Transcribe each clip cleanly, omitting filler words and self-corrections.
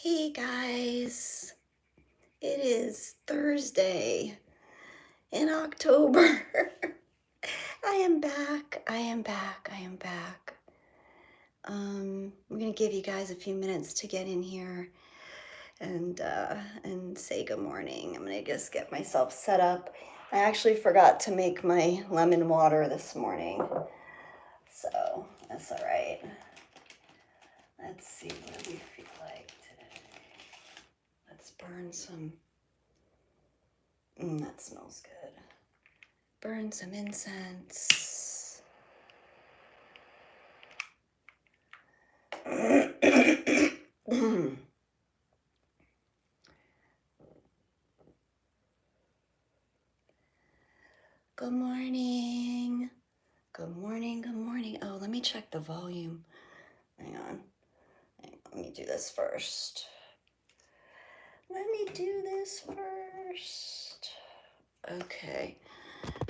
Hey guys, it is Thursday in October. I am back. I'm gonna give you guys a few minutes to get in here and say good morning. I'm gonna just get myself set up. I actually forgot to make my lemon water this morning, so that's all right. Let's see what do we feel like today. Let's burn some. That smells good. Burn some incense. Good morning. Good morning. Good morning. Oh, let me check the volume. Hang on. Let me do this first. Okay.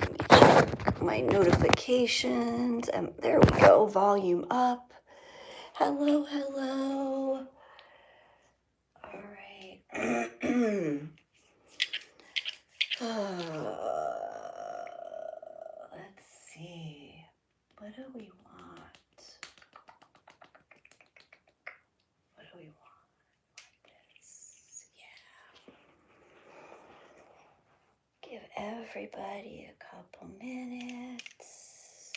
Let me check my notifications. There we go. Volume up. Hello, hello. All right. Let's see. What do we want? What do we want? Like this. Yeah. Give everybody a couple minutes.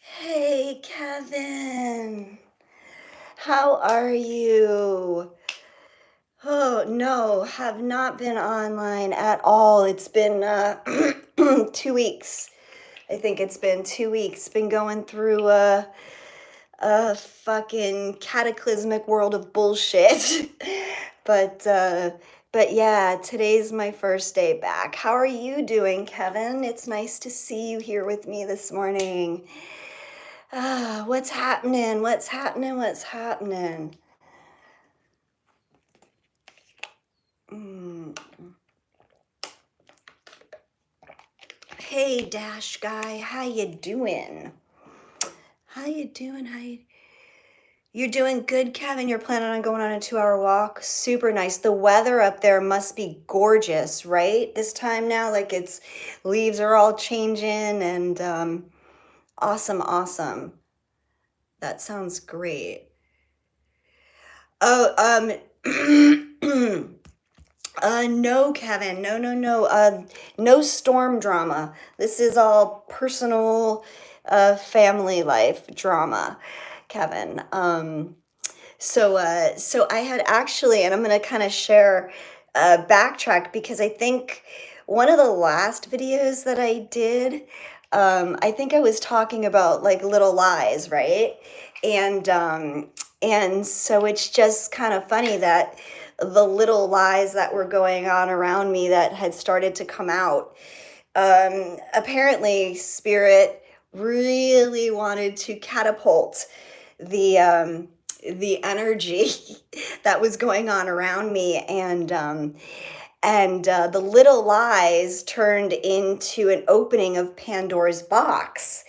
Hey, Kevin. How are you? Oh, no, have not been online at all. It's been 2 weeks. I think it's been 2 weeks. Been going through a fucking cataclysmic world of bullshit. but yeah, today's my first day back. How are you doing, Kevin? It's nice to see you here with me this morning. What's happening? What's happening? What's happening? Hey, Dash Guy, how you doing? How you doing? You're doing good, Kevin? You're planning on going on a 2-hour walk? Super nice. The weather up there must be gorgeous, right? This time now, like it's leaves are all changing and awesome. That sounds great. Oh, no, Kevin. No. No storm drama. This is all personal, family life drama, Kevin. So I had actually, and I'm gonna kind of share, backtrack because I think one of the last videos that I did, I think I was talking about like little lies, right? And so it's just kind of funny that the little lies that were going on around me that had started to come out, apparently Spirit really wanted to catapult the energy that was going on around me, and the little lies turned into an opening of Pandora's box.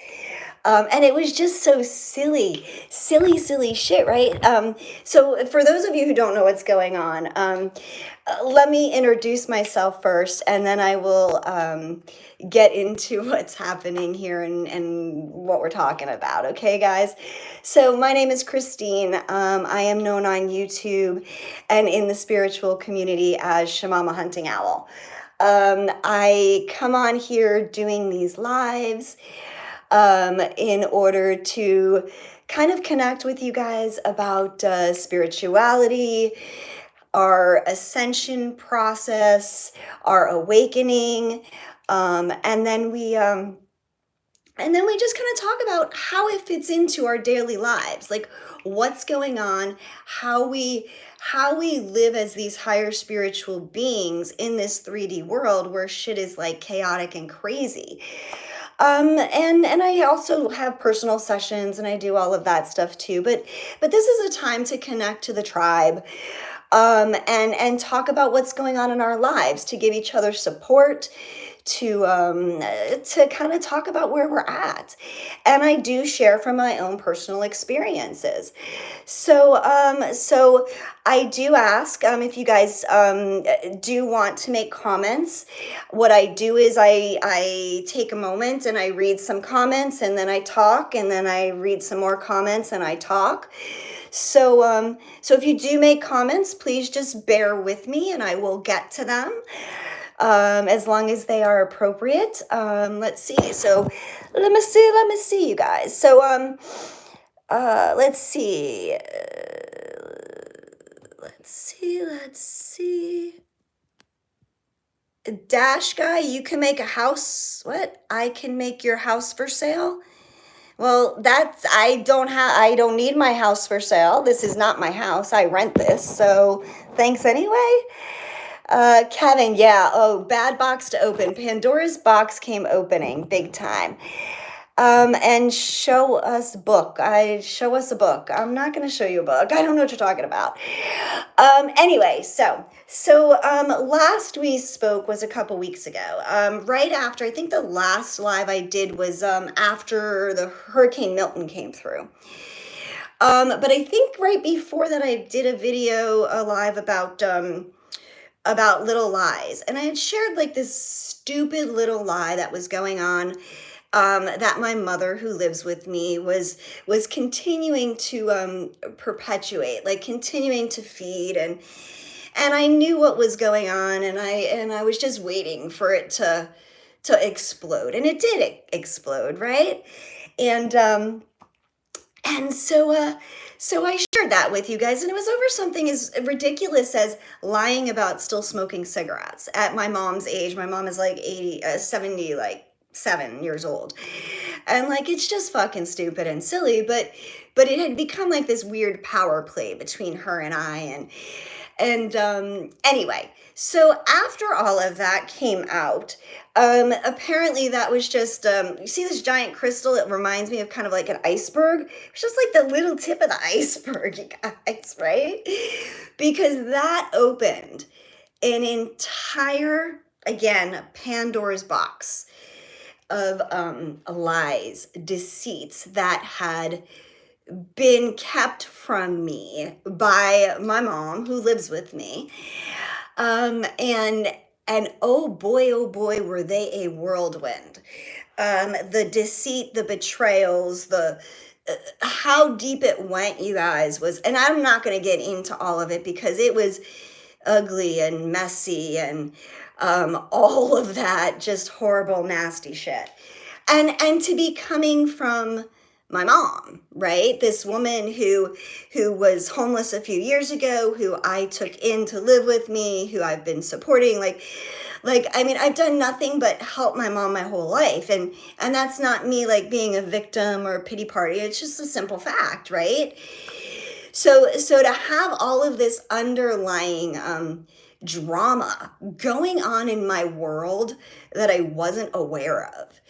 And it was just so silly shit, right? So for those of you who don't know what's going on, let me introduce myself first, and then I will get into what's happening here and what we're talking about. Okay, guys? So my name is Christine. I am known on YouTube and in the spiritual community as Shamama Hunting Owl. I come on here doing these lives in order to kind of connect with you guys about spirituality, our ascension process, our awakening, and then we just kind of talk about how it fits into our daily lives, like what's going on, how we live as these higher spiritual beings in this 3D world where shit is like chaotic and crazy. And I also have personal sessions and I do all of that stuff too. But this is a time to connect to the tribe, and talk about what's going on in our lives, to give each other support, to kind of talk about where we're at. And I do share from my own personal experiences. So I do ask, if you guys do want to make comments. What I do is I take a moment and I read some comments, and then I talk, and then I read some more comments and I talk. So if you do make comments, please just bear with me and I will get to them, as long as they are appropriate. Let's see. So let me see, you guys. Let's see. Let's see. Dash guy, you can make a house. What? I can make your house for sale? Well, I don't need my house for sale. This is not my house. I rent this. So thanks anyway. Kevin, yeah. Oh, bad box to open. Pandora's box came opening big time. And show us book. Show us a book. I'm not going to show you a book. I don't know what you're talking about. Anyway, last we spoke was a couple weeks ago. Right after, I think the last live I did was after the Hurricane Milton came through. But I think right before that I did a video, live about little lies, and I had shared like this stupid little lie that was going on, that my mother, who lives with me, was continuing to perpetuate, like continuing to feed, and I knew what was going on, and I was just waiting for it to explode, and it did explode, right? And so I shared that with you guys, and it was over something as ridiculous as lying about still smoking cigarettes at my mom's age. My mom is like 70, like 7 years old. And like, it's just fucking stupid and silly, but it had become like this weird power play between her and I. And anyway, so after all of that came out, apparently that was just, you see this giant crystal? It reminds me of kind of like an iceberg. It's just like the little tip of the iceberg, you guys, right? Because that opened an entire, again, Pandora's box of lies, deceits that had been kept from me by my mom, who lives with me. And oh boy, were they a whirlwind. The deceit, the betrayals, the how deep it went, you guys, was, and I'm not going to get into all of it because it was ugly and messy and all of that, just horrible, nasty shit. And to be coming from my mom, right? This woman who was homeless a few years ago, who I took in to live with me, who I've been supporting, I mean, I've done nothing but help my mom my whole life. And that's not me like being a victim or a pity party. It's just a simple fact, right? So to have all of this underlying drama going on in my world that I wasn't aware of,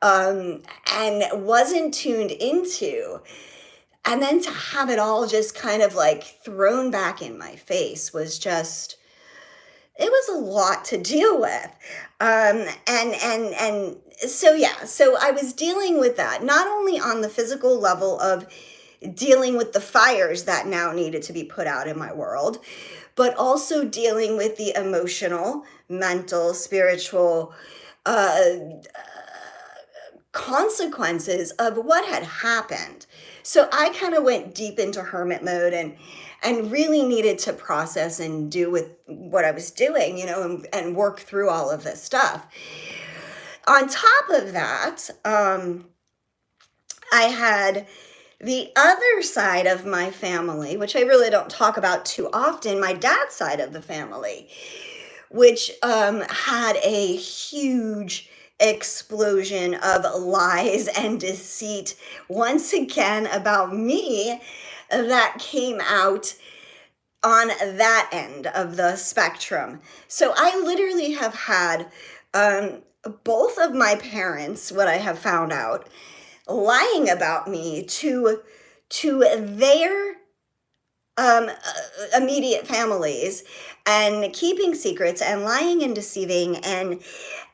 and wasn't tuned into, and then to have it all just kind of like thrown back in my face was just, it was a lot to deal with. And so yeah, so I was dealing with that, not only on the physical level of dealing with the fires that now needed to be put out in my world, but also dealing with the emotional, mental, spiritual consequences of what had happened. So I kind of went deep into hermit mode and really needed to process and do with what I was doing, and work through all of this stuff. On top of that, I had the other side of my family, which I really don't talk about too often, my dad's side of the family, which had a huge explosion of lies and deceit once again about me that came out on that end of the spectrum. So I literally have had both of my parents, what I have found out, lying about me to their immediate families, and keeping secrets and lying and deceiving, and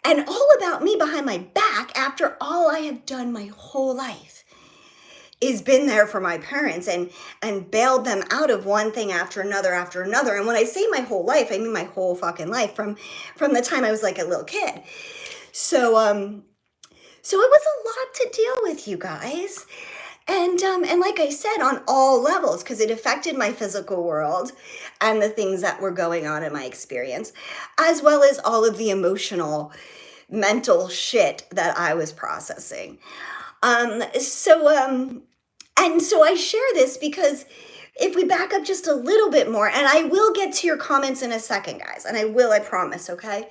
all about me behind my back after all I have done my whole life is been there for my parents and bailed them out of one thing after another. And when I say my whole life, I mean my whole fucking life, from the time I was like a little kid. So it was a lot to deal with, you guys. And like I said, on all levels, because it affected my physical world and the things that were going on in my experience, as well as all of the emotional, mental shit that I was processing. And so I share this because if we back up just a little bit more, and I will get to your comments in a second, guys, and I promise, okay?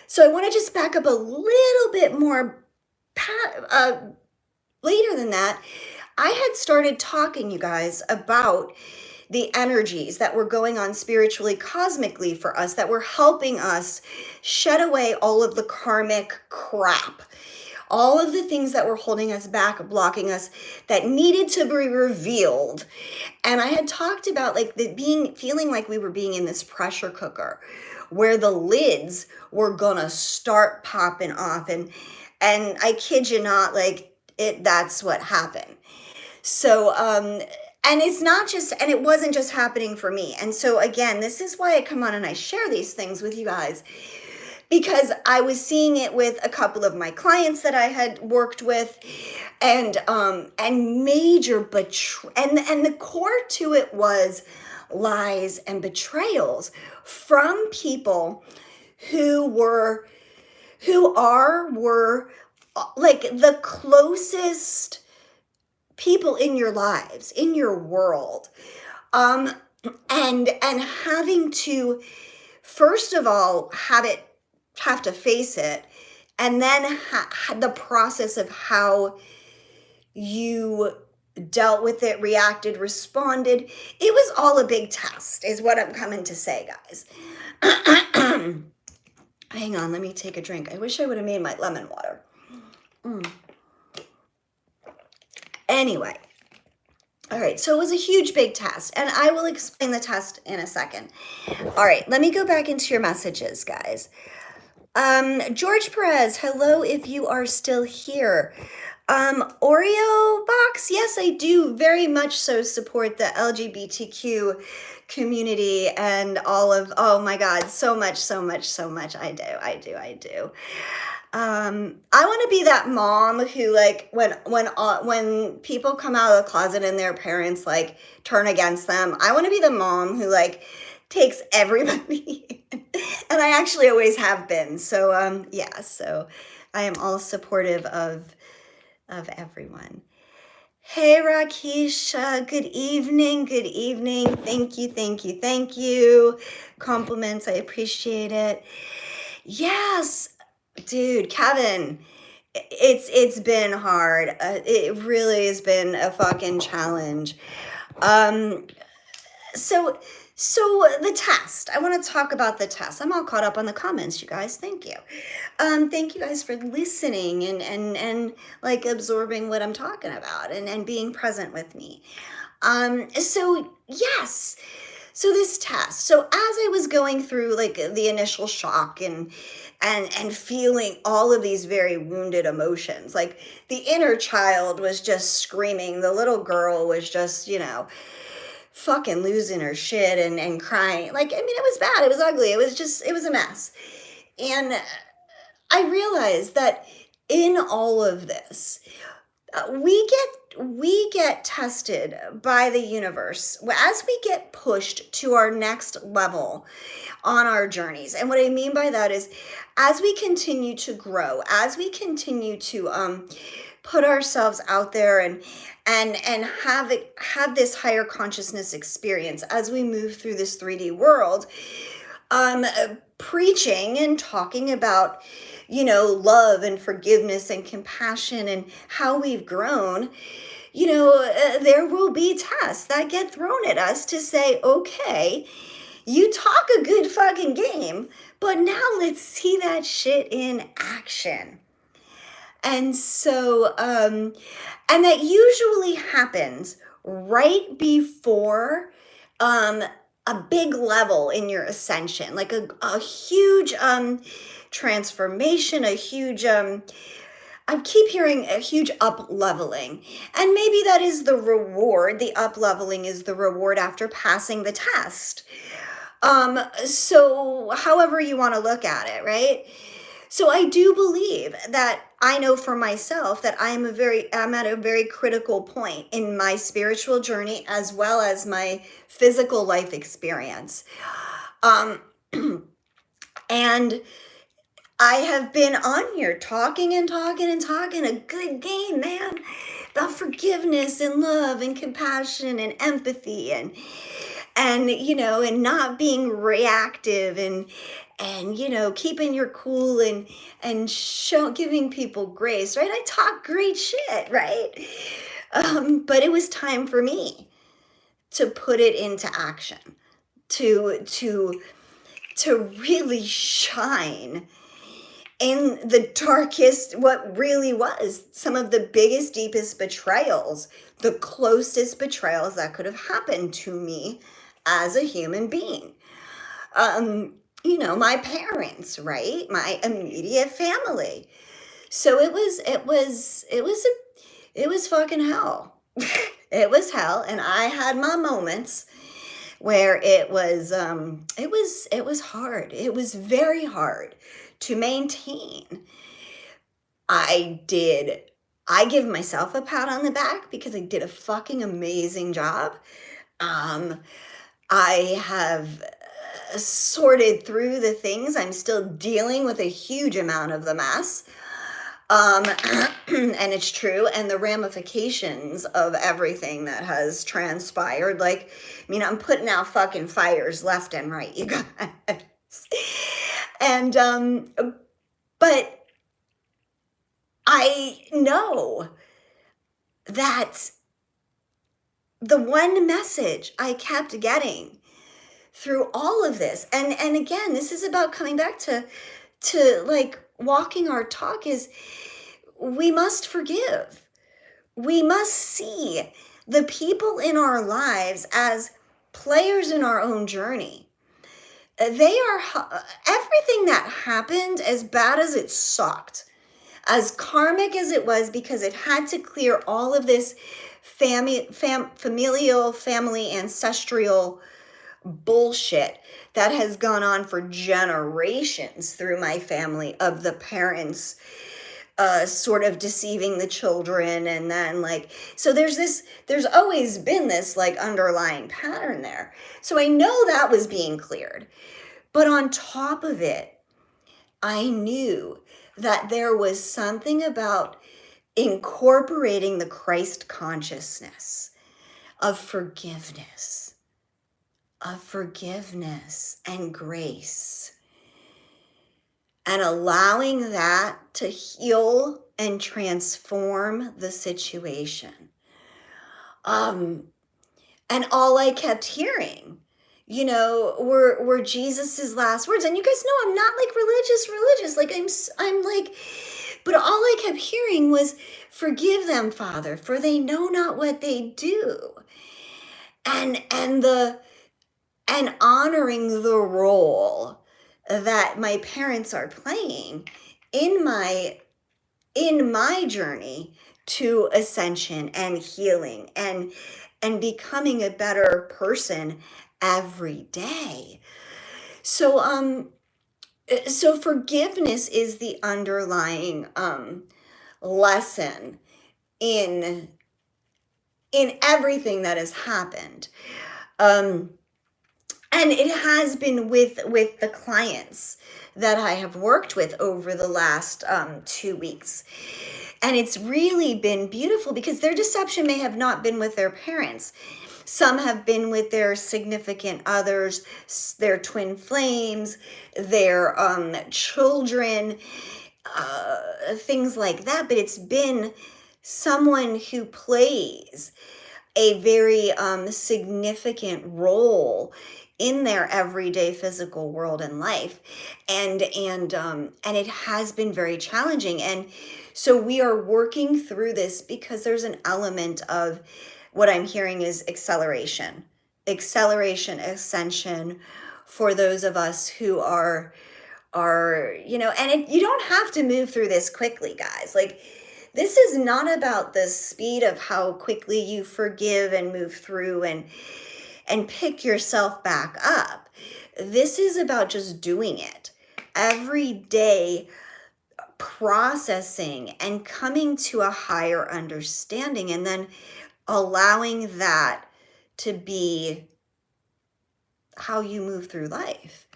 So I want to just back up a little bit more later than that. I had started talking, you guys, about the energies that were going on spiritually, cosmically for us, that were helping us shed away all of the karmic crap, all of the things that were holding us back, blocking us, that needed to be revealed. And I had talked about like feeling like we were being in this pressure cooker where the lids were gonna start popping off. And I kid you not, like that's what happened. So, and it's not just, and it wasn't just happening for me. And so again, this is why I come on and I share these things with you guys, because I was seeing it with a couple of my clients that I had worked with, and major and the core to it was lies and betrayals from people who were like the closest people in your lives, in your world. And having to, first of all, have to face it, and then the process of how you dealt with it, reacted, responded. It was all a big test, is what I'm coming to say, guys. Hang on, let me take a drink. I wish I would have made my lemon water. Anyway, all right, so it was a huge, big test, and I will explain the test in a second. All right, let me go back into your messages, guys. George Perez, hello if you are still here. Oreo Box, yes, I do very much so support the LGBTQ community and all of, oh my God, so much. I do. I want to be that mom who, like, when people come out of the closet and their parents like turn against them, I want to be the mom who like takes everybody in. And I actually always have been. So yeah, so I am all supportive of everyone. Hey Rakisha, good evening. Thank you. Compliments, I appreciate it. Yes, dude, Kevin, it's been hard. It really has been a fucking challenge. So the test. I want to talk about the test. I'm all caught up on the comments, you guys. Thank you. Thank you guys for listening and like absorbing what I'm talking about and being present with me. So yes. So this test. So as I was going through like the initial shock and feeling all of these very wounded emotions, like the inner child was just screaming, the little girl was just, fucking losing her shit and crying. Like, I mean, it was bad, it was ugly, it was a mess. And I realized that in all of this, we get tested by the universe as we get pushed to our next level on our journeys. And what I mean by that is, as we continue to grow, as we continue to put ourselves out there and have this higher consciousness experience as we move through this 3D world, preaching and talking about, love and forgiveness and compassion and how we've grown, there will be tests that get thrown at us to say, okay, you talk a good fucking game, but now let's see that shit in action. And so, and that usually happens right before um, a big level in your ascension, like a huge transformation, a huge I keep hearing a huge up leveling. And maybe that is the reward. The up leveling is the reward after passing the test. So however you want to look at it, right? So I do believe that I know for myself that I'm at a very critical point in my spiritual journey as well as my physical life experience. Um, and I have been on here talking and talking and talking a good game, man, about forgiveness and love and compassion and empathy and and not being reactive and keeping your cool and giving people grace, right? I talk great shit, right? But it was time for me to put it into action, to to really shine in the darkest, what really was some of the biggest, deepest betrayals, the closest betrayals that could have happened to me as a human being. My parents, right? My immediate family. So it was fucking hell. It was hell, and I had my moments where it was hard. It was very hard to maintain. I did. I give myself a pat on the back because I did a fucking amazing job. Um, I have sorted through the things. I'm still dealing with a huge amount of the mess. And it's true. And the ramifications of everything that has transpired, like, I'm putting out fucking fires left and right, you guys. And, but I know that the one message I kept getting through all of this, and again, this is about coming back to like walking our talk, is we must forgive. We must see the people in our lives as players in our own journey. They are everything that happened, as bad as it sucked, as karmic as it was, because it had to clear all of this familial, family, ancestral bullshit that has gone on for generations through my family, of the parents sort of deceiving the children, and then so there's always been this underlying pattern there. So I know that was being cleared, but on top of it, I knew that there was something about incorporating the Christ consciousness of forgiveness and grace, and allowing that to heal and transform the situation. And all I kept hearing, were Jesus's last words. And you guys know I'm not religious. I'm but all I kept hearing was, "Forgive them, Father, for they know not what they do." And honoring the role that my parents are playing in my journey to ascension and healing and becoming a better person every day. So forgiveness is the underlying lesson in everything that has happened. And it has been with the clients that I have worked with over the last 2 weeks. And it's really been beautiful, because their deception may have not been with their parents. Some have been with their significant others, their twin flames, their children, things like that. But it's been someone who plays a very significant role in their everyday physical world and life, and it has been very challenging. And so we are working through this, because there's an element of what I'm hearing is acceleration. acceleration, ascension for those of us who are, you don't have to move through this quickly, guys. Like, this is not about the speed of how quickly you forgive and move through and pick yourself back up. This is about just doing it every day, processing and coming to a higher understanding, and then allowing that to be how you move through life,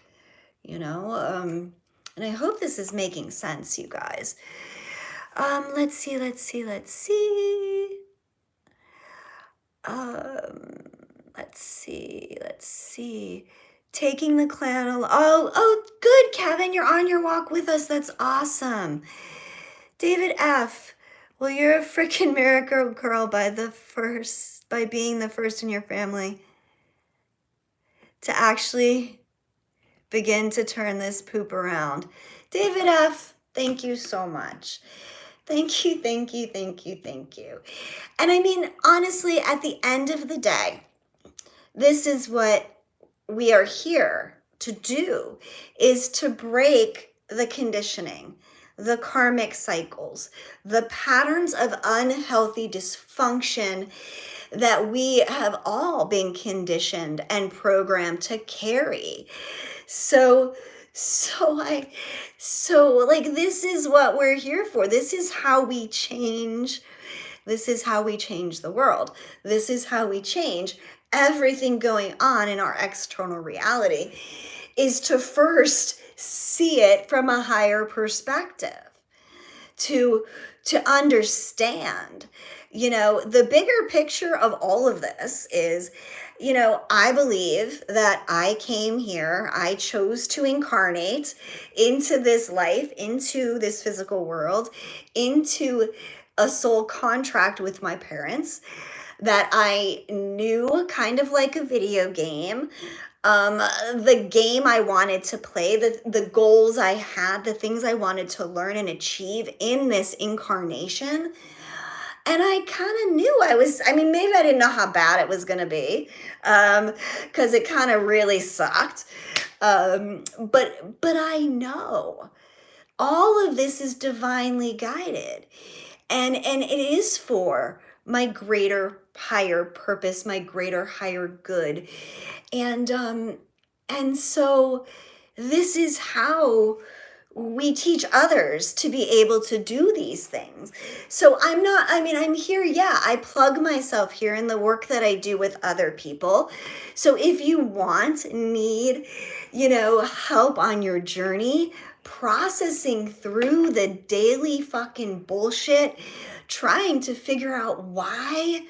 and I hope this is making sense, you guys. Let's see. Let's see. Taking the clan. Oh, good, Kevin. You're on your walk with us. That's awesome. David F. Well, you're a freaking miracle girl by being the first in your family to actually begin to turn this poop around. David F., thank you so much. Thank you. And I mean, honestly, at the end of the day, this is what we are here to do, is to break the conditioning, the karmic cycles, the patterns of unhealthy dysfunction that we have all been conditioned and programmed to carry. So this is what we're here for. This is how we change. This is how we change the world. This is how we change everything going on in our external reality, is to first see it from a higher perspective, to understand, the bigger picture of all of this is, I believe that I came here, I chose to incarnate into this life, into this physical world, into a soul contract with my parents that I knew, kind of like a video game. The game I wanted to play, the goals I had, the things I wanted to learn and achieve in this incarnation. And I kind of knew maybe I didn't know how bad it was going to be, because it kind of really sucked. But I know all of this is divinely guided, and it is for my greater higher purpose, my greater higher good. And so this is how we teach others to be able to do these things. So I'm here, I plug myself here in the work that I do with other people. So if you need, help on your journey, processing through the daily fucking bullshit, trying to figure out why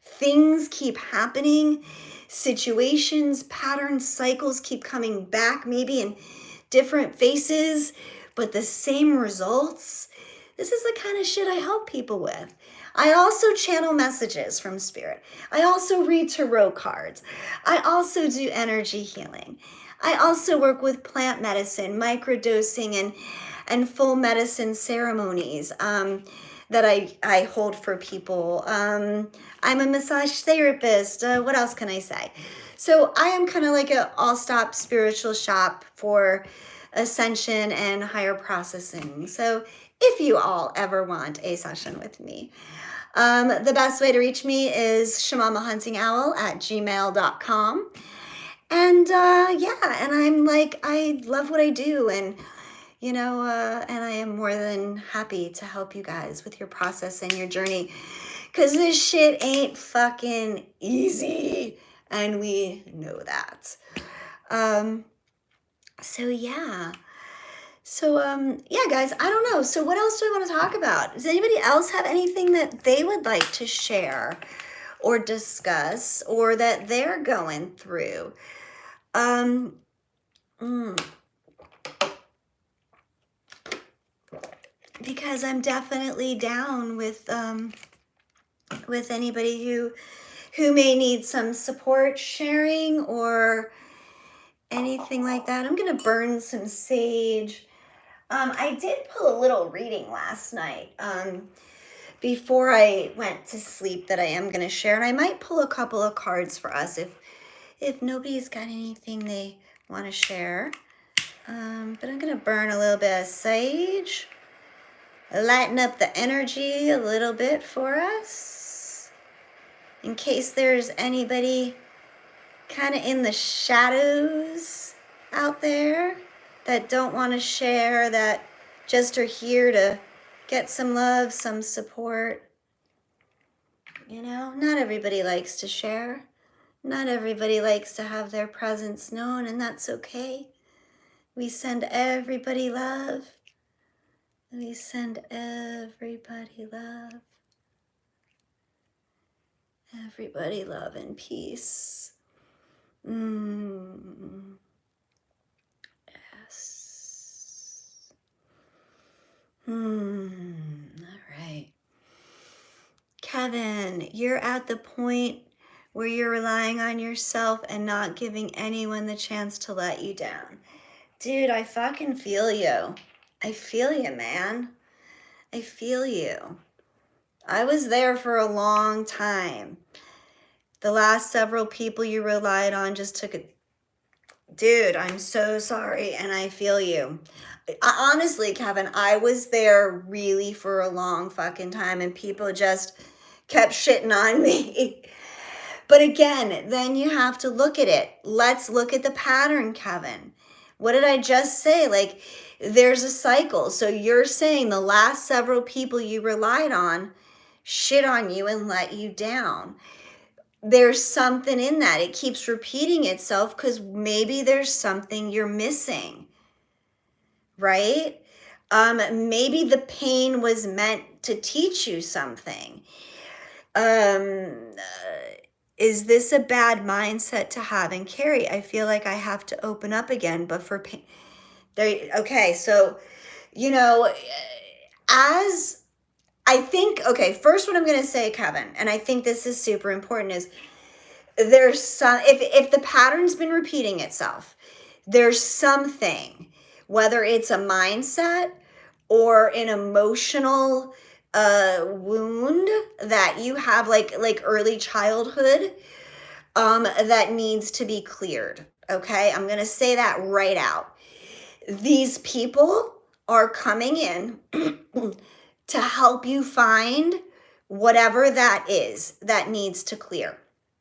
things keep happening, situations, patterns, cycles keep coming back, maybe in different faces, but the same results. This is the kind of shit I help people with. I also channel messages from spirit. I also read tarot cards. I also do energy healing. I also work with plant medicine, microdosing, and full medicine ceremonies that I hold for people. I'm a massage therapist. What else can I say? So I am kind of like a all-stop spiritual shop for ascension and higher processing. So if you all ever want a session with me, the best way to reach me is shamamahuntingowl@gmail.com. And and I love what I do, and and I am more than happy to help you guys with your process and your journey, because this shit ain't fucking easy, and we know that. Guys, I don't know. So what else do I want to talk about? Does anybody else have anything that they would like to share or discuss, or that they're going through? Because I'm definitely down with anybody who may need some support sharing or anything like that. I'm gonna burn some sage. I did pull a little reading last night before I went to sleep that I am gonna share, and I might pull a couple of cards for us if nobody's got anything they want to share. But I'm going to burn a little bit of sage, lighten up the energy a little bit for us, in case there's anybody kind of in the shadows out there that don't want to share, that just are here to get some love, some support. You know, not everybody likes to share. Not everybody likes to have their presence known, and that's okay. We send everybody love. We send everybody love. Everybody love and peace. Yes. All right. Kevin, you're at the point where you're relying on yourself and not giving anyone the chance to let you down. Dude, I fucking feel you. I feel you, man. I feel you. I was there for a long time. The last several people you relied on just took it. Dude, I'm so sorry, and I feel you. Honestly, Kevin, I was there really for a long fucking time, and people just kept shitting on me. But again, then you have to look at it. Let's look at the pattern, Kevin. What did I just say? Like, there's a cycle. So you're saying the last several people you relied on shit on you and let you down. There's something in that. It keeps repeating itself because maybe there's something you're missing, right? Maybe the pain was meant to teach you something. Is this a bad mindset to have and carry? I feel like I have to open up again, but for pain. Okay, so, you know, as I think, okay, first what I'm going to say, Kevin, and I think this is super important, is there's some, if the pattern's been repeating itself, there's something, whether it's a mindset or an emotional wound that you have, like early childhood, that needs to be cleared. Okay, I'm gonna say that right out. These people are coming in to help you find whatever that is that needs to clear.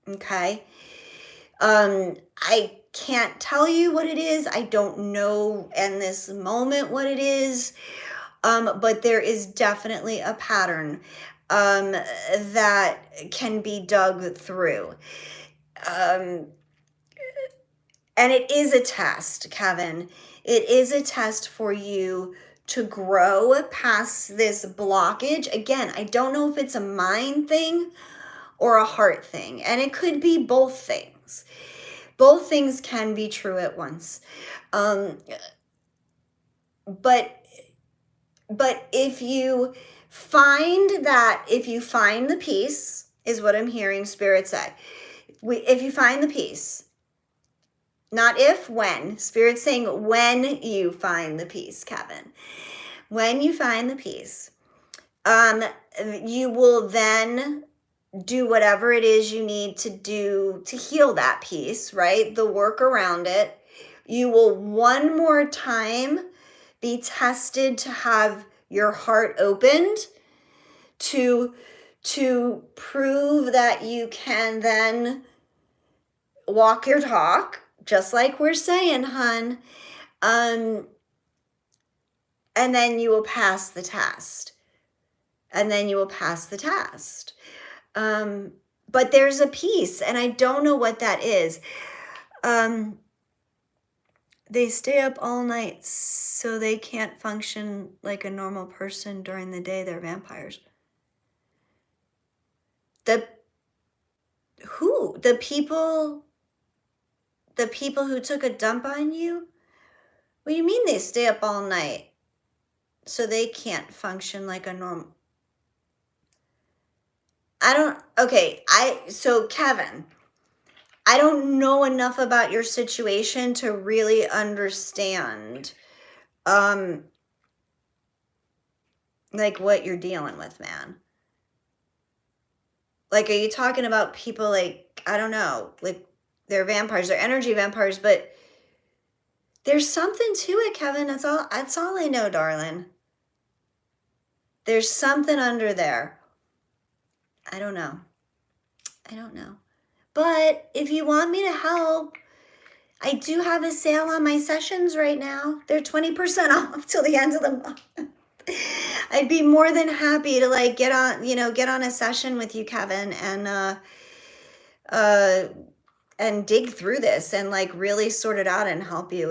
Okay. I can't tell you what it is. I don't know in this moment what it is. But there is definitely a pattern that can be dug through. And it is a test, Kevin. It is a test for you to grow past this blockage. Again, I don't know if it's a mind thing or a heart thing, and it could be both things. Both things can be true at once. But if you find the peace, is what I'm hearing Spirit say. If you find the peace, not if, when. Spirit's saying when you find the peace, Kevin. When you find the peace, you will then do whatever it is you need to do to heal that peace, right? The work around it. You will one more time be tested to have your heart opened to prove that you can then walk your talk, just like we're saying, hun. And then you will pass the test. But there's a piece, and I don't know what that is. They stay up all night so they can't function like a normal person during the day. They're vampires. The people who took a dump on you? What do you mean they stay up all night so they can't function like a normal? So Kevin, I don't know enough about your situation to really understand like what you're dealing with, man. Like, are you talking about people like, I don't know, like they're vampires, they're energy vampires, but there's something to it, Kevin. That's all I know, darling. There's something under there. I don't know. But if you want me to help, I do have a sale on my sessions right now. They're 20% off till the end of the month. I'd be more than happy to like get on a session with you, Kevin, and dig through this and like really sort it out and help you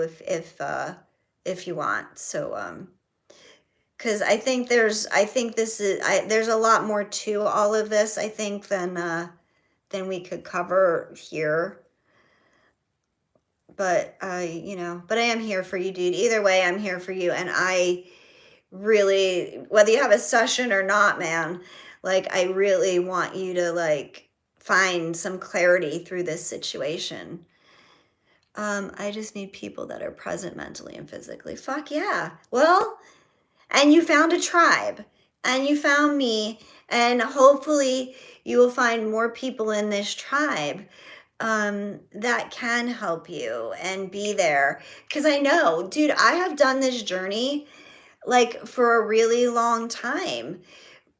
if you want. So because there's a lot more to all of this, I think, than we could cover here. But I am here for you, dude. Either way, I'm here for you. And I really, whether you have a session or not, man, like I really want you to like find some clarity through this situation. I just need people that are present mentally and physically. Fuck yeah. Well, and you found a tribe, and you found me, and hopefully you will find more people in this tribe that can help you and be there. Because I know, dude, I have done this journey like for a really long time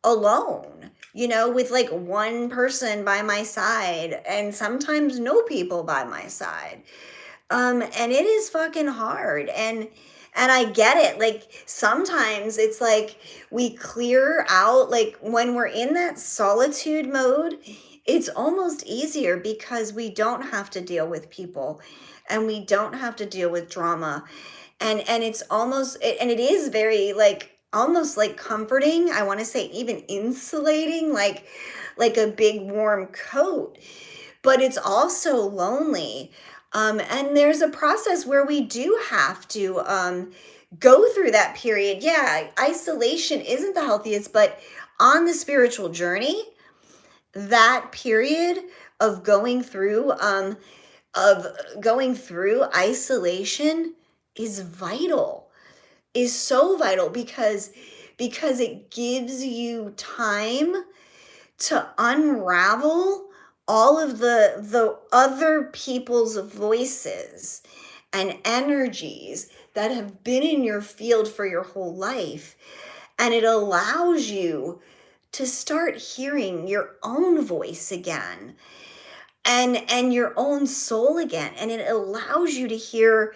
alone, with like one person by my side and sometimes no people by my side. And it is fucking hard. And I get it. Like sometimes it's like we clear out, like when we're in that solitude mode, it's almost easier because we don't have to deal with people and we don't have to deal with drama. And it's almost, and it is very like almost like comforting. I want to say even insulating, like a big warm coat, but it's also lonely. And there's a process where we do have to go through that period. Yeah, isolation isn't the healthiest, but on the spiritual journey, that period of going through isolation is vital, is so vital because it gives you time to unravel all of the other people's voices and energies that have been in your field for your whole life. And it allows you to start hearing your own voice again and your own soul again. And it allows you to hear,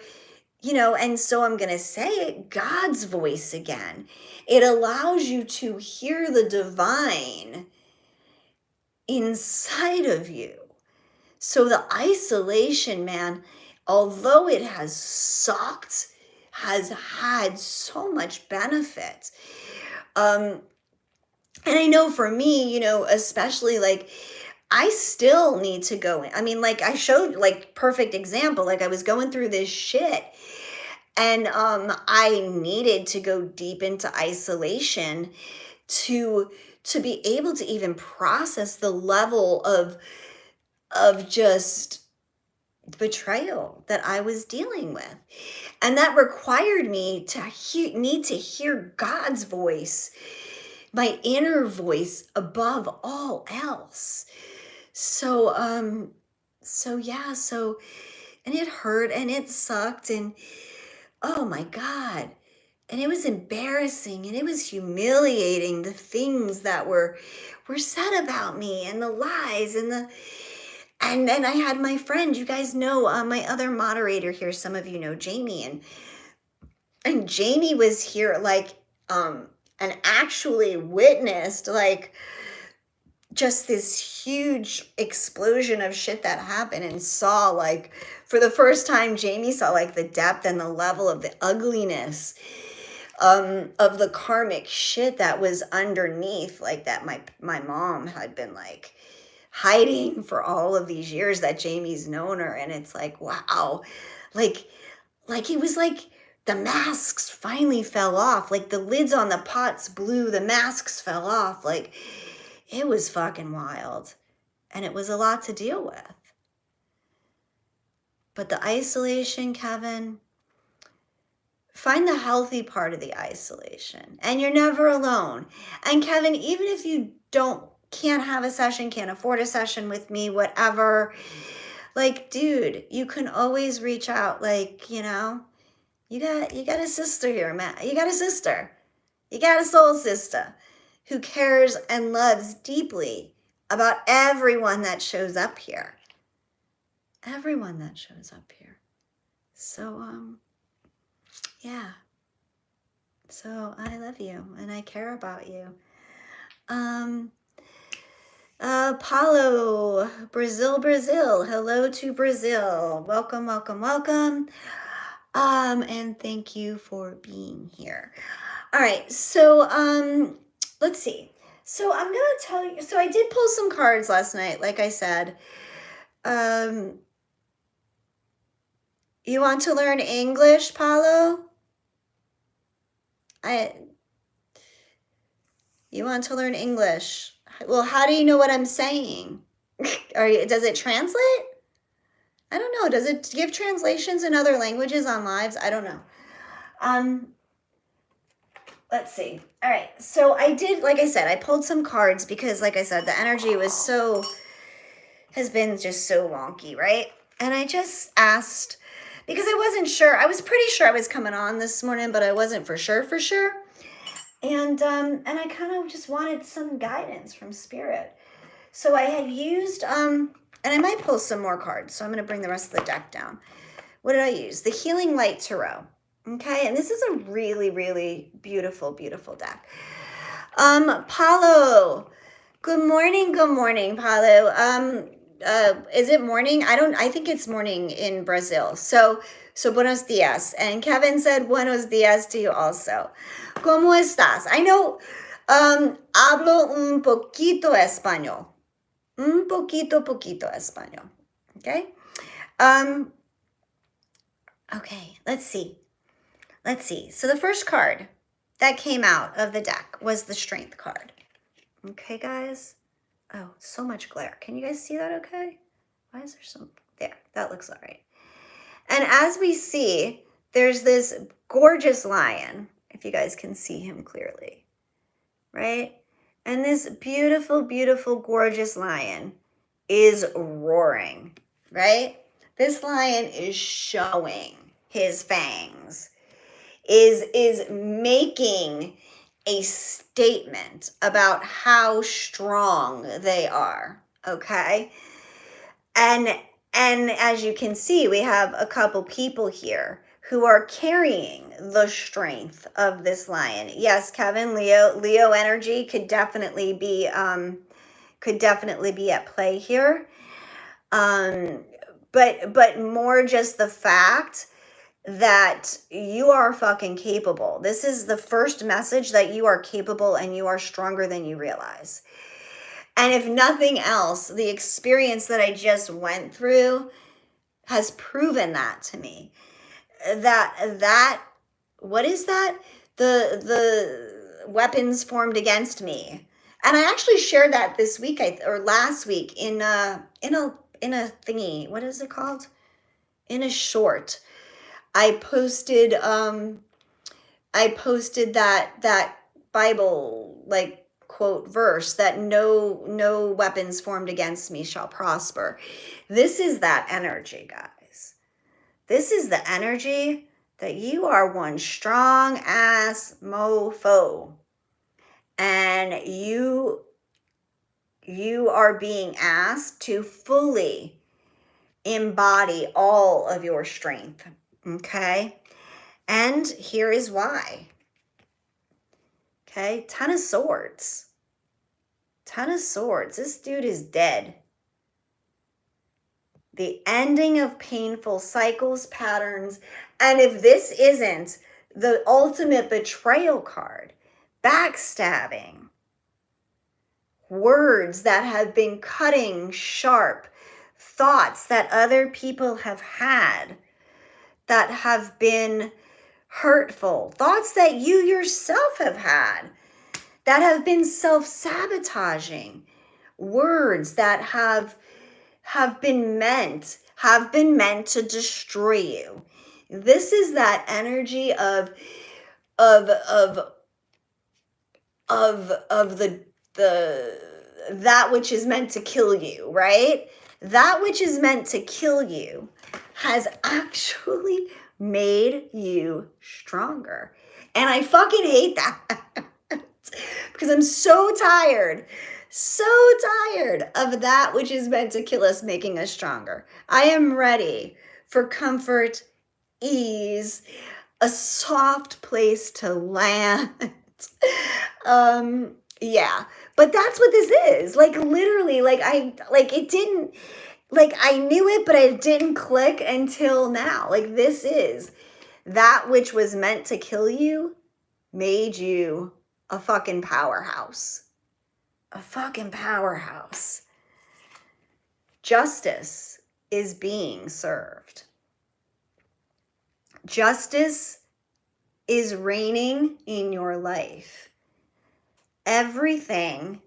and so I'm going to say it, God's voice again. It allows you to hear the divine inside of you. So the isolation, man, although it has sucked, has had so much benefit. And I know for me, especially like I still need to go in. I mean, like I showed like perfect example, like I was going through this shit and I needed to go deep into isolation to be able to even process the level of just betrayal that I was dealing with. And that required me to need to hear God's voice, my inner voice above all else. So and it hurt and it sucked and oh my God. And it was embarrassing and it was humiliating, the things that were said about me and the lies and then I had my friend, you guys know, my other moderator here, some of you know Jamie, and Jamie was here like and actually witnessed like just this huge explosion of shit that happened and saw like for the first time Jamie saw like the depth and the level of the ugliness of the karmic shit that was underneath, like that my mom had been like hiding for all of these years that Jamie's known her. And it's like, wow, like it was like the masks finally fell off, like the lids on the pots blew, the masks fell off, like it was fucking wild and it was a lot to deal with. But the isolation, Kevin, find the healthy part of the isolation and you're never alone. And Kevin, even if you can't have a session, can't afford a session with me, whatever, Like, dude, you can always reach out. Like, you got a sister here, man. You got a sister. You got a soul sister who cares and loves deeply about everyone that shows up here. Everyone that shows up here. So, yeah. So I love you and I care about you. Paulo, Brazil. Hello to Brazil. Welcome, welcome, welcome. And thank you for being here. All right, so let's see. So I'm gonna tell you. So I did pull some cards last night, like I said. You want to learn English, Paulo? You want to learn English? Well, how do you know what I'm saying? Does it translate? I don't know. Does it give translations in other languages on lives? I don't know. Let's see. All right. So I did, like I said, I pulled some cards because, like I said, the energy has been just so wonky, right? And I just asked because I wasn't sure. I was pretty sure I was coming on this morning, but I wasn't for sure. And I kind of just wanted some guidance from spirit. So I had used, and I might pull some more cards. So I'm going to bring the rest of the deck down. What did I use? The Healing Light Tarot. Okay. And this is a really, really beautiful, beautiful deck. Paulo. Good morning, Paulo. Is it morning? I think it's morning in Brazil. So buenos dias. And Kevin said buenos dias to you also. ¿Cómo estás? I know, hablo un poquito español. Un poquito español. Okay. Okay, let's see. So the first card that came out of the deck was the Strength card. Okay, guys. Oh, so much glare. Can you guys see that okay? Why is there some... There, that looks all right. And as we see, there's this gorgeous lion, if you guys can see him clearly, right? And this beautiful, beautiful, gorgeous lion is roaring, right? This lion is showing his fangs, is making a statement about how strong they are, okay? And as you can see, we have a couple people here who are carrying the strength of this lion. Yes, Kevin, Leo energy could definitely be at play here. But more just the fact that you are fucking capable. This is the first message that you are capable and you are stronger than you realize. And if nothing else, the experience that I just went through has proven that to me. That what is that? The weapons formed against me. And I actually shared that this week or last week in a thingy. What is it called? In a short. I posted that Bible like quote verse that no weapons formed against me shall prosper. This is that energy, guys. This is the energy that you are one strong ass mofo. And you are being asked to fully embody all of your strength. Okay? And here is why. Okay? Ten of Swords. This dude is dead. The ending of painful cycles, patterns. And if this isn't the ultimate betrayal card, backstabbing, words that have been cutting sharp, thoughts that other people have had that have been hurtful, thoughts that you yourself have had that have been self-sabotaging, words that have been meant to destroy you. This is that energy of the that which is meant to kill you, right? That which is meant to kill you has actually made you stronger. And I fucking hate that because I'm so tired of that which is meant to kill us making us stronger. I am ready for comfort, ease, a soft place to land. Yeah, but that's what this is. Like literally, it didn't, like I knew it, but it didn't click until now. Like this is that which was meant to kill you made you a fucking powerhouse. A fucking powerhouse. Justice is being served. Justice is reigning in your life. Everything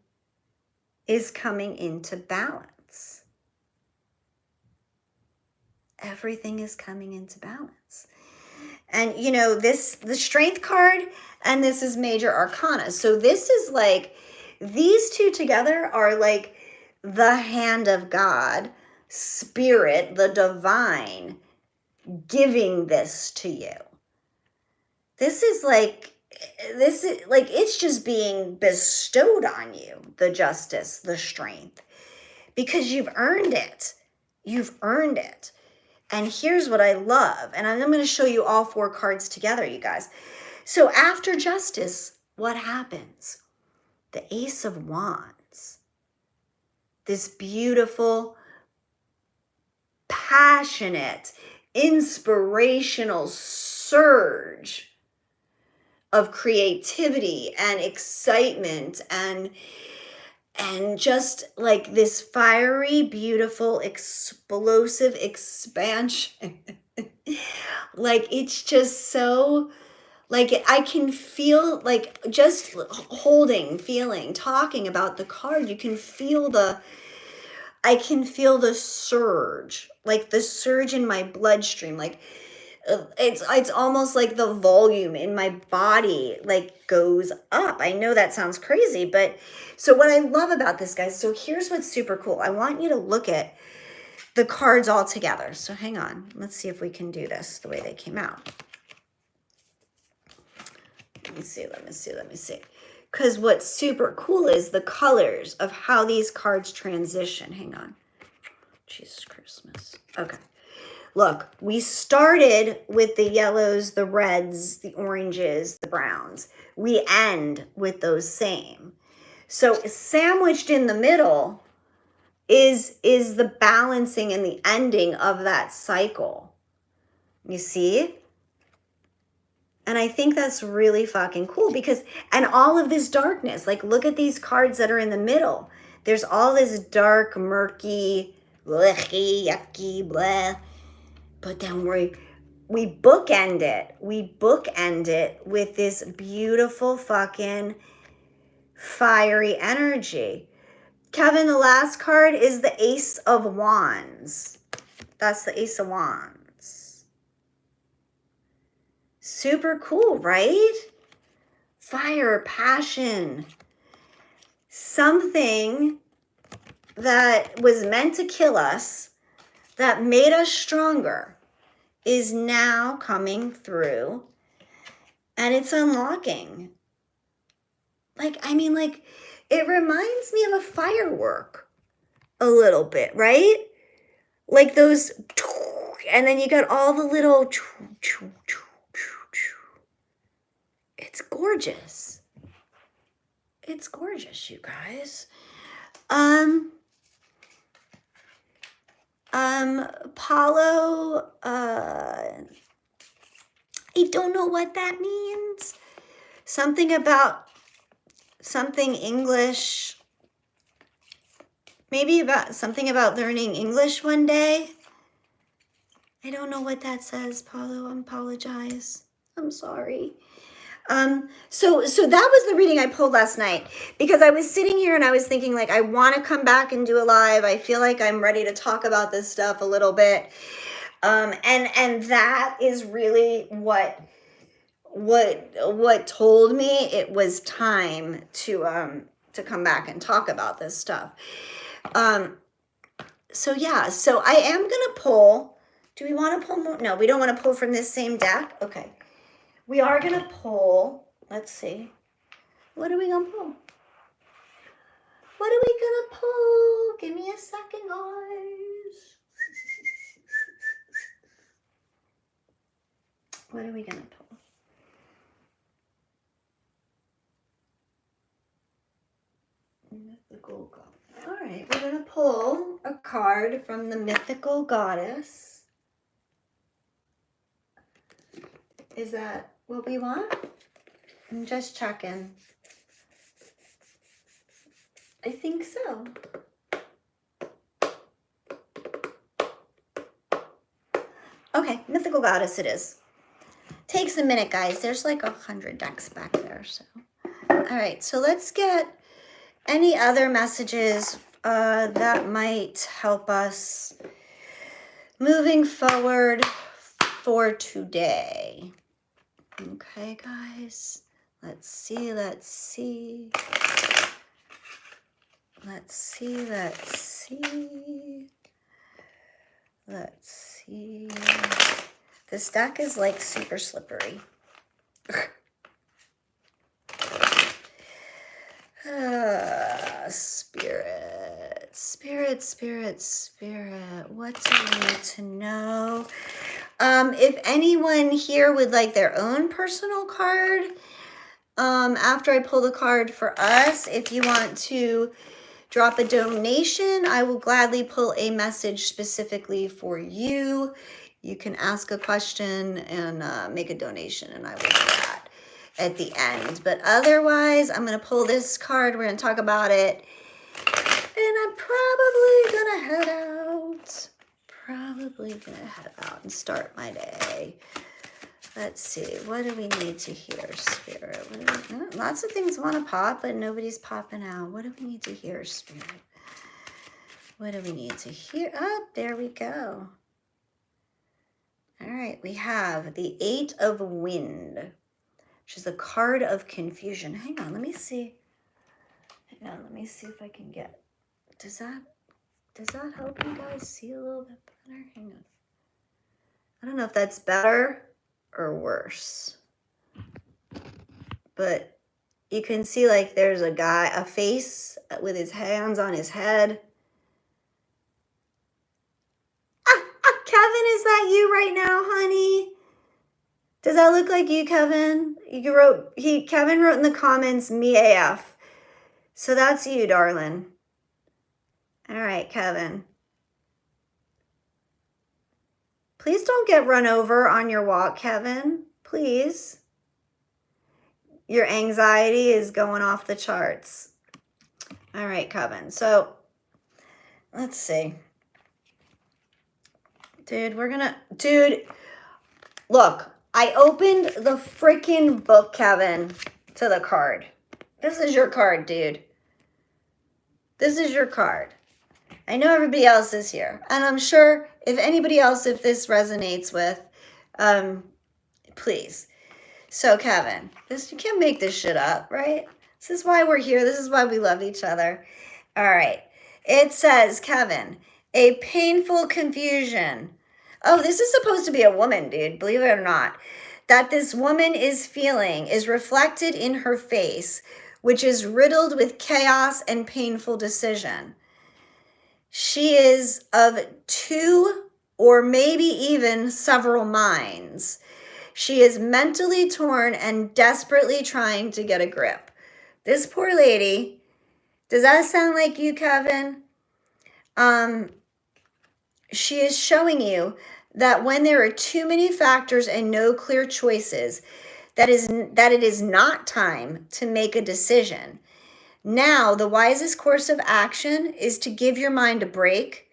is coming into balance. Everything is coming into balance. And you know, the strength card, and this is major arcana. So this is like, these two together are like the hand of God, spirit, the divine, giving this to you. This is like, it's just being bestowed on you, the justice, the strength, because you've earned it. You've earned it. And here's what I love. And I'm going to show you all 4 cards together, you guys. So after justice, what happens? The Ace of Wands. This beautiful, passionate, inspirational surge of creativity and excitement and just like this fiery, beautiful, explosive expansion. Like it's just so, like I can feel, like just holding, feeling, talking about the card, you can feel I can feel the surge, like the surge in my bloodstream, like it's almost like the volume in my body like goes up. I know that sounds crazy, but so what I love about this, guys, so here's what's super cool. I want you to look at the cards all together. So hang on, let's see if we can do this the way they came out. Let me see. Because what's super cool is the colors of how these cards transition. Hang on. Jesus Christmas. Okay. Look, we started with the yellows, the reds, the oranges, the browns. We end with those same. So sandwiched in the middle is the balancing and the ending of that cycle. You see? And I think that's really fucking cool because, and all of this darkness, like look at these cards that are in the middle. There's all this dark, murky, blech, yucky, blah. But then we bookend it. We bookend it with this beautiful fucking fiery energy. Kevin, the last card is the Ace of Wands. That's the Ace of Wands. Super cool, right? Fire, passion. Something that was meant to kill us, that made us stronger, is now coming through and it's unlocking. Like, I mean, like, it reminds me of a firework a little bit, right? Like those, and then you got all the little, it's gorgeous. It's gorgeous, you guys. Paulo, I don't know what that means. Something about something English. Maybe about something about learning English one day. I don't know what that says, Paulo. I apologize. I'm sorry. So that was the reading I pulled last night because I was sitting here and I was thinking like, I want to come back and do a live. I feel like I'm ready to talk about this stuff a little bit. And that is really what told me it was time to come back and talk about this stuff. So yeah, so I am gonna pull. Do we want to pull more? No, we don't want to pull from this same deck. Okay. We are gonna pull. Let's see. What are we gonna pull? What are we gonna pull? Give me a second, guys. What are we gonna pull? Mythical Goddess. All right, we're gonna pull a card from the Mythical Goddess. Is that what we want? I'm just checking. I think so. Okay, Mythical Goddess it is. Takes a minute, guys. There's like 100 decks back there. So, all right, so let's get any other messages that might help us moving forward for today. Okay, guys. Let's see. Let's see. Let's see. Let's see. Let's see. This deck is like super slippery. Spirit, spirit, spirit, spirit. What do we need to know? If anyone here would like their own personal card, after I pull the card for us, if you want to drop a donation, I will gladly pull a message specifically for you. You can ask a question and make a donation, and I will do that at the end. But otherwise, I'm going to pull this card. We're going to talk about it. And I'm probably going to head out. And start my day. Let's see. What do we need to hear, Spirit? Lots of things want to pop, but nobody's popping out. What do we need to hear, Spirit? What do we need to hear? Oh, there we go. All right. We have the 8 of Wind, which is a card of confusion. Hang on. Let me see. Hang on. Let me see if I can get... Does that help you guys see a little bit better? Hang on. I don't know if that's better or worse, but you can see like there's a face with his hands on his head. Kevin, is that you right now, honey? Does that look like you, Kevin? Kevin wrote in the comments, me AF. So that's you, darling. All right, Kevin. Please don't get run over on your walk, Kevin. Please. Your anxiety is going off the charts. All right, Kevin. So let's see. Dude, look, I opened the freaking book, Kevin, to the card. This is your card, dude. This is your card. I know everybody else is here. And I'm sure if anybody else, if this resonates with, please. So, Kevin, you can't make this shit up, right? This is why we're here. This is why we love each other. All right. It says, Kevin, a painful confusion. Oh, this is supposed to be a woman, dude. Believe it or not. That this woman is feeling is reflected in her face, which is riddled with chaos and painful decision. She is of 2 or maybe even several minds. She is mentally torn and desperately trying to get a grip. This poor lady, does that sound like you, Kevin? She is showing you that when there are too many factors and no clear choices, that it is not time to make a decision. Now, the wisest course of action is to give your mind a break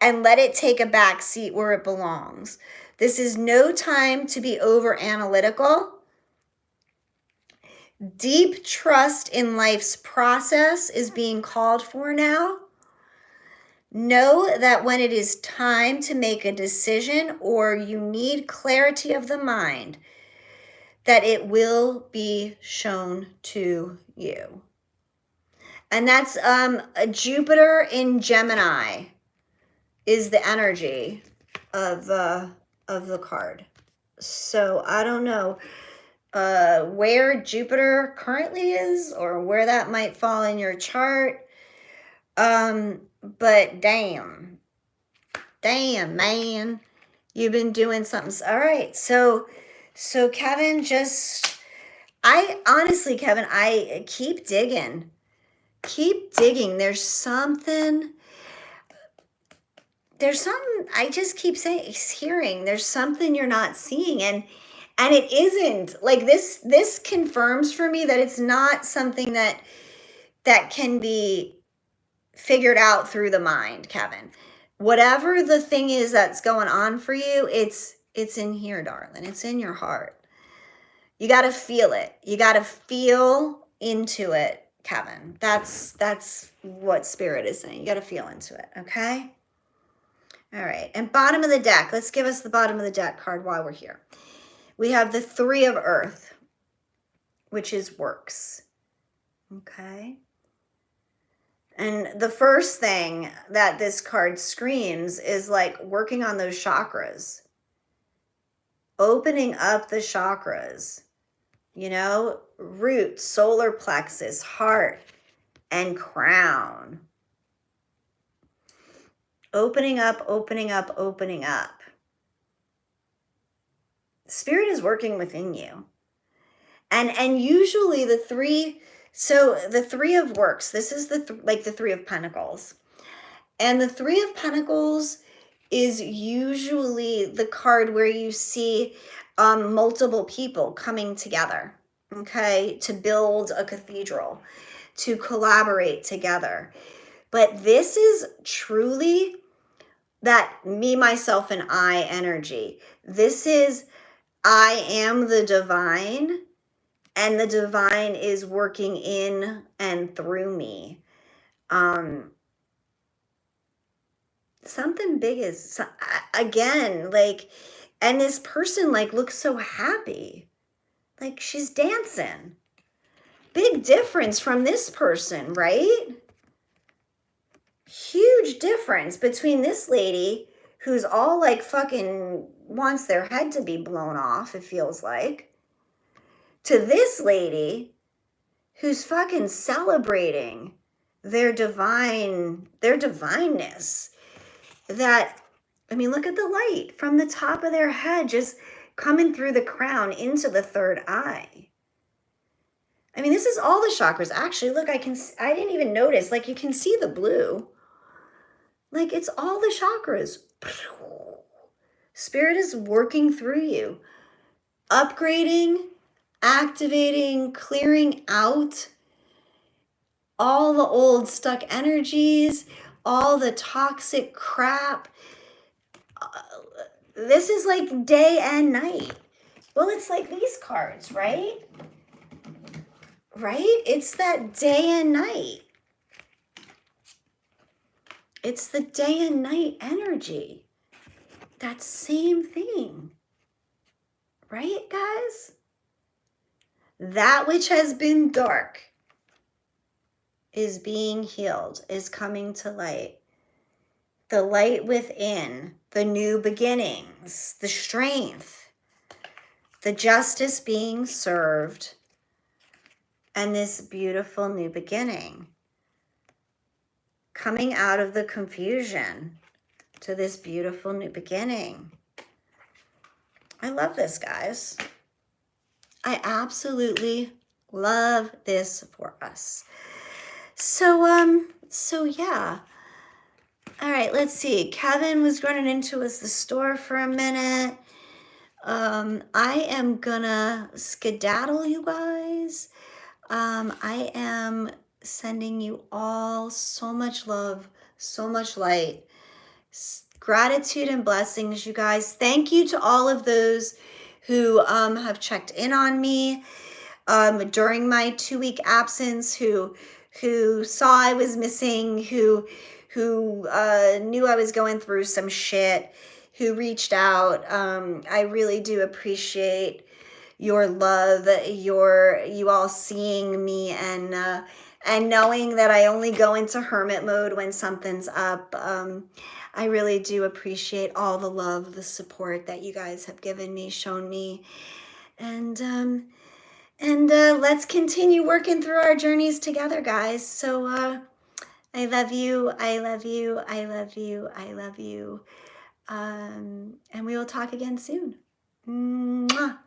and let it take a back seat where it belongs. This is no time to be over analytical. Deep trust in life's process is being called for now. Know that when it is time to make a decision or you need clarity of the mind, that it will be shown to you. And that's a Jupiter in Gemini is the energy of the card. So I don't know where Jupiter currently is or where that might fall in your chart. But damn, man, you've been doing something. All right. So Kevin, I honestly, Kevin, I keep digging. There's something I just keep saying, hearing, there's something you're not seeing. And it isn't like this confirms for me that it's not something that can be figured out through the mind, Kevin. Whatever the thing is that's going on for you, it's in here, darling. It's in your heart. You got to feel it. You got to feel into it, Kevin. That's what Spirit is saying. You got to feel into it, okay? All right. And bottom of the deck. Let's give us the bottom of the deck card while we're here. We have the Three of Earth, which is works. Okay? And the first thing that this card screams is like working on those chakras. Opening up the chakras. You know, root, solar plexus, heart, and crown. Opening up, opening up, opening up. Spirit is working within you. And usually the three, so the Three of Works, this is the Three of Pentacles. And the Three of Pentacles is usually the card where you see multiple people coming together, okay, to build a cathedral, to collaborate together. But this is truly that me, myself, and I energy. This is I am the divine, and the divine is working in and through me. Something big is, again, like, and this person like looks so happy. Like she's dancing. Big difference from this person, right? Huge difference between this lady who's all like fucking wants their head to be blown off, it feels like, to this lady who's fucking celebrating their divineness. That, I mean, look at the light from the top of their head just coming through the crown into the third eye. I mean, this is all the chakras. Actually, look, I didn't even notice. Like, you can see the blue. Like, it's all the chakras. Spirit is working through you. Upgrading, activating, clearing out all the old stuck energies, all the toxic crap. This is like day and night. Well, it's like these cards, right? Right? It's that day and night. It's the day and night energy. That same thing. Right, guys? That which has been dark is being healed, is coming to light. The light within, the new beginnings, the strength, the justice being served, and this beautiful new beginning. Coming out of the confusion to this beautiful new beginning. I love this, guys. I absolutely love this for us. So yeah. All right, let's see. Kevin was running into the store for a minute. I am gonna skedaddle, you guys. I am sending you all so much love, so much light, gratitude and blessings, you guys. Thank you to all of those who have checked in on me during my 2-week absence, who saw I was missing, who knew I was going through some shit, who reached out. I really do appreciate your love, you all seeing me and and knowing that I only go into hermit mode when something's up. I really do appreciate all the love, the support that you guys have given me, shown me, and let's continue working through our journeys together, guys. So I love you. I love you. I love you. I love you. And we will talk again soon. Mwah.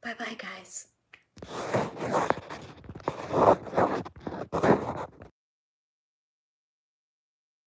Bye-bye, guys.